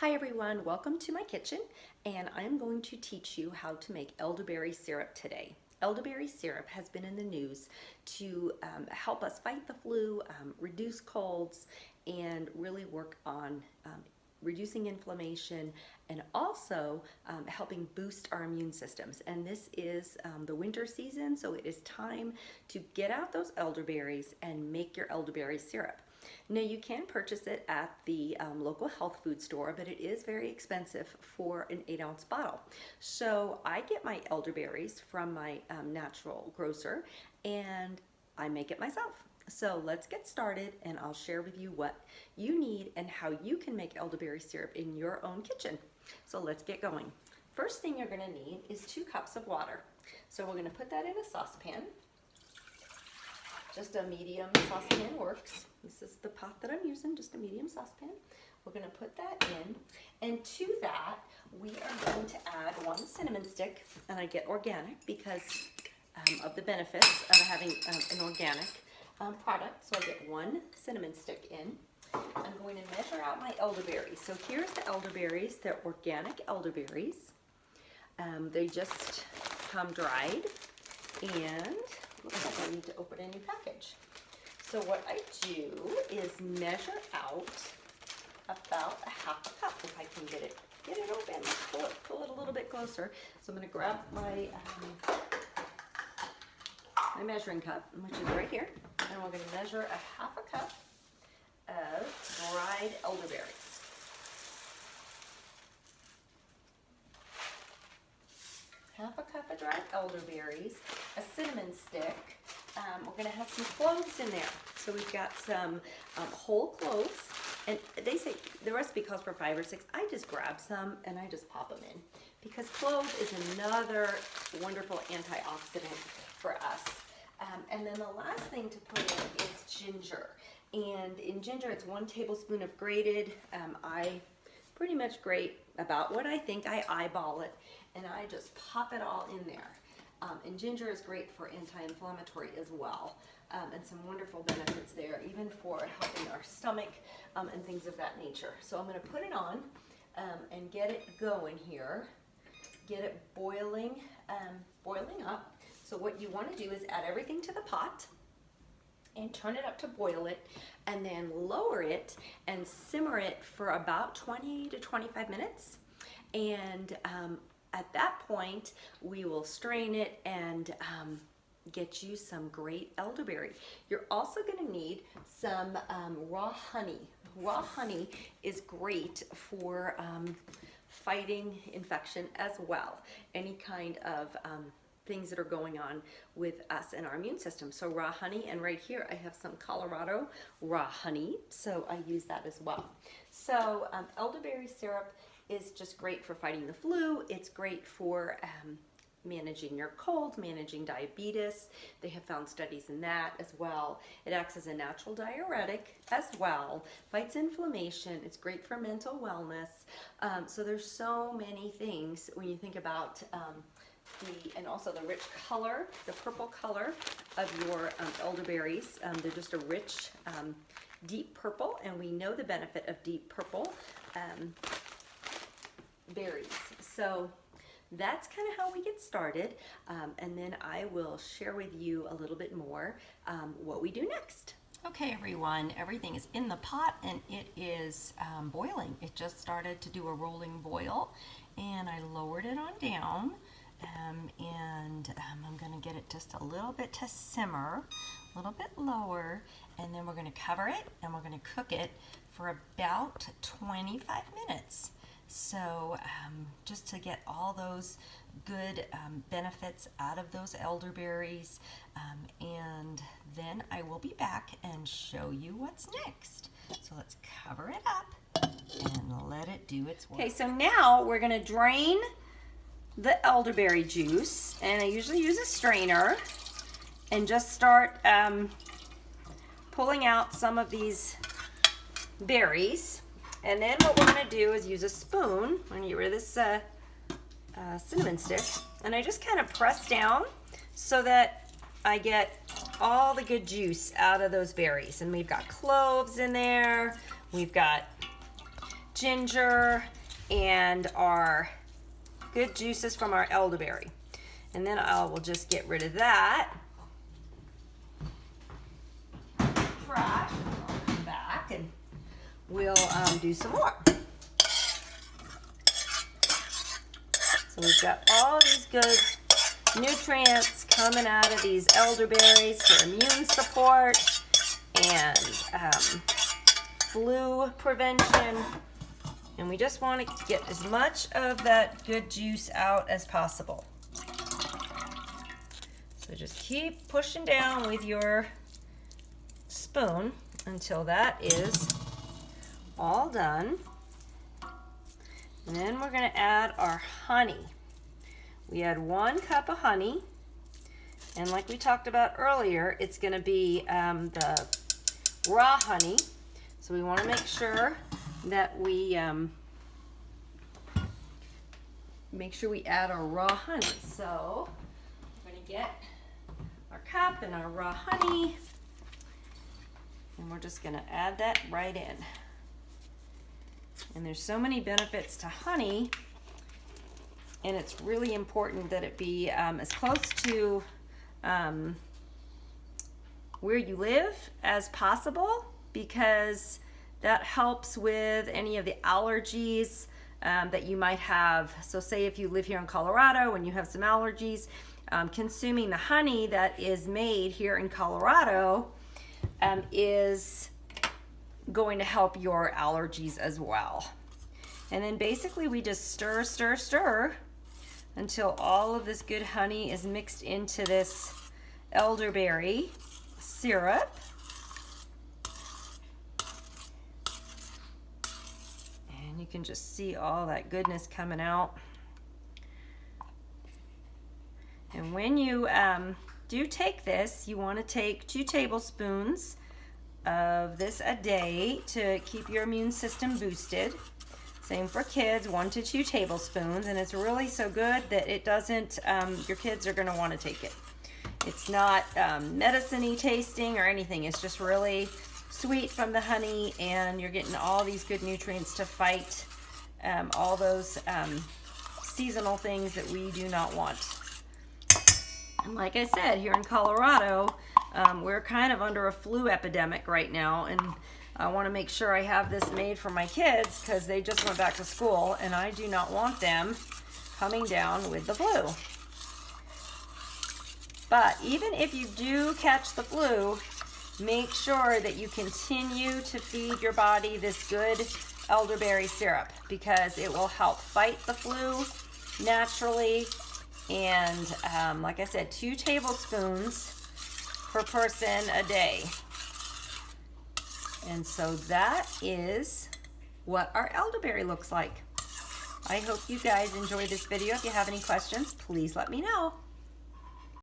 Hi everyone, welcome to my kitchen, and I'm going to teach you how to make elderberry syrup today. Elderberry syrup has been in the news to help us fight the flu, reduce colds, and really work on reducing inflammation and also helping boost our immune systems. And this is the winter season, so it is time to get out those elderberries and make your elderberry syrup. Now you can purchase it at the local health food store, but it is very expensive for an 8-ounce bottle. So I get my elderberries from my natural grocer and I make it myself. So let's get started and I'll share with you what you need and how you can make elderberry syrup in your own kitchen. So let's get going. First thing you're gonna need is 2 cups of water. So we're gonna put that in a saucepan. Just a medium saucepan works. This is the pot that I'm using, just a medium saucepan. We're gonna put that in, and to that, we are going to add 1 cinnamon stick, and I get organic because of the benefits of having an organic product. So I get 1 cinnamon stick in. I'm going to measure out my elderberries. So here's the elderberries. They're organic elderberries. They just come dried, and looks like I need to open a new package. So what I do is measure out about a 1/2 cup if I can get it open. Pull it a little bit closer. So I'm going to grab my my measuring cup, which is right here, and we're going to measure a 1/2 cup of dried elderberries. Half a cup of dried elderberries, a cinnamon stick. We're going to have some cloves in there. So we've got some whole cloves, and they say the recipe calls for 5 or 6. I just grab some and I just pop them in because clove is another wonderful antioxidant for us. And then the last thing to put in is ginger. And in ginger, it's 1 tablespoon of grated. I pretty much grate about what I think. I eyeball it, and I just pop it all in there. And ginger is great for anti-inflammatory as well, and some wonderful benefits there, even for helping our stomach and things of that nature. So I'm going to put it on and get it going here, get it boiling up. So what you want to do is add everything to the pot and turn it up to boil it, and then lower it and simmer it for about 20 to 25 minutes. And at that point, we will strain it and get you some great elderberry. You're also going to need some raw honey. Raw honey is great for fighting infection as well. Any kind of things that are going on with us and our immune system. So raw honey, and right here I have some Colorado raw honey, so I use that as well. So elderberry syrup is just great for fighting the flu. It's great for managing your cold, managing diabetes. They have found studies in that as well. It acts as a natural diuretic as well, fights inflammation. It's great for mental wellness. So there's so many things when you think about and also the rich color, the purple color of your elderberries. They're just a rich, deep purple, and we know the benefit of deep purple berries. So that's kind of how we get started, and then I will share with you a little bit more what we do next. Okay everyone, everything is in the pot and it is boiling. It just started to do a rolling boil, and I lowered it on down, and I'm going to get it just a little bit to simmer, a little bit lower, and then we're going to cover it and we're going to cook it for about 25 minutes. So just to get all those good benefits out of those elderberries, and then I will be back and show you what's next. So let's cover it up and let it do its work. Okay, so now we're going to drain the elderberry juice, and I usually use a strainer and just start pulling out some of these berries. And then what we're going to do is use a spoon. I'm going to get rid of this cinnamon stick, and I just kind of press down so that I get all the good juice out of those berries. And we've got cloves in there, we've got ginger and our good juices from our elderberry. And then I will just get rid of that trash. I'll come back and we'll do some more. So we've got all these good nutrients coming out of these elderberries for immune support and flu prevention. And we just want to get as much of that good juice out as possible. So just keep pushing down with your spoon until that is all done. And then we're going to add our honey. We add 1 cup of honey, and like we talked about earlier, it's going to be the raw honey. So we want to make sure that we add our raw honey. So we're going to get our cup and our raw honey, and we're just going to add that right in. And there's so many benefits to honey, and it's really important that it be as close to where you live as possible, because that helps with any of the allergies that you might have. So say if you live here in Colorado and you have some allergies, consuming the honey that is made here in Colorado is going to help your allergies as well. And then basically we just stir, stir, stir until all of this good honey is mixed into this elderberry syrup. And you can just see all that goodness coming out. And when you do take this, you want to take 2 tablespoons of this a day to keep your immune system boosted. Same for kids, 1 to 2 tablespoons, and it's really so good that it doesn't, your kids are going to want to take it. It's not medicine-y tasting or anything. It's just really sweet from the honey, and you're getting all these good nutrients to fight all those seasonal things that we do not want. And like I said, here in Colorado, we're kind of under a flu epidemic right now, and I want to make sure I have this made for my kids because they just went back to school, and I do not want them coming down with the flu. But even if you do catch the flu, make sure that you continue to feed your body this good elderberry syrup, because it will help fight the flu naturally. And like I said, 2 tablespoons per person a day. And so that is what our elderberry looks like. I hope you guys enjoyed this video. If you have any questions, please let me know.